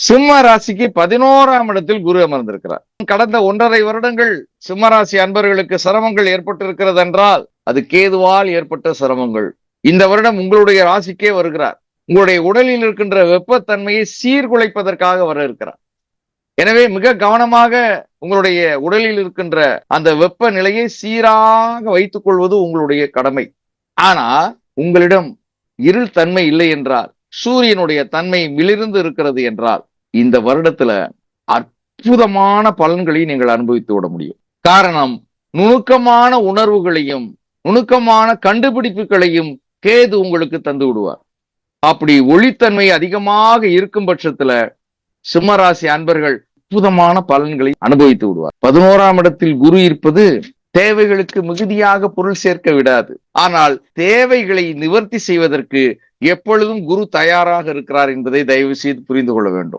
சிம்ம ராசிக்கு 11ஆம் இடத்தில் குரு அமர்ந்திருக்கிறார். கடந்த 1.5 வருடங்கள் சிம்ம ராசி அன்பர்களுக்கு சிரமங்கள் ஏற்பட்டிருக்கிறது என்றால் அது கேதுவால் ஏற்பட்ட சிரமங்கள். இந்த வருடம் உங்களுடைய ராசிக்கே வருகிறார். உங்களுடைய உடலில் இருக்கின்ற வெப்பத்தன்மையை சீர்குலைப்பதற்காக வர இருக்கிறார். எனவே மிக கவனமாக உங்களுடைய உடலில் இருக்கின்ற அந்த வெப்ப நிலையை சீராக வைத்துக் கொள்வது உங்களுடைய கடமை. ஆனா உங்களிடம் இருள் தன்மை இல்லை என்றால், சூரியனுடைய தன்மை மிளிர்ந்து இருக்கிறது என்றால், இந்த வருடத்துல அற்புதமான பலன்களை நீங்கள் அனுபவித்து விட முடியும். காரணம், நுணுக்கமான உணர்வுகளையும் நுணுக்கமான கண்டுபிடிப்புகளையும் கேது உங்களுக்கு தந்து விடுவார். அப்படி ஒளித்தன்மை அதிகமாக இருக்கும் பட்சத்துல சிம்மராசி அன்பர்கள் அற்புதமான பலன்களை அனுபவித்து விடுவார். 11ஆம் இடத்தில் குரு இருப்பது தேவைகளுக்கு மிகுதியாக பொருள் சேர்க்க விடாது. ஆனால் தேவைகளை நிவர்த்தி செய்வதற்கு எப்பொழுதும் குரு தயாராக இருக்கிறார் என்பதை தயவு செய்து புரிந்து கொள்ள வேண்டும்.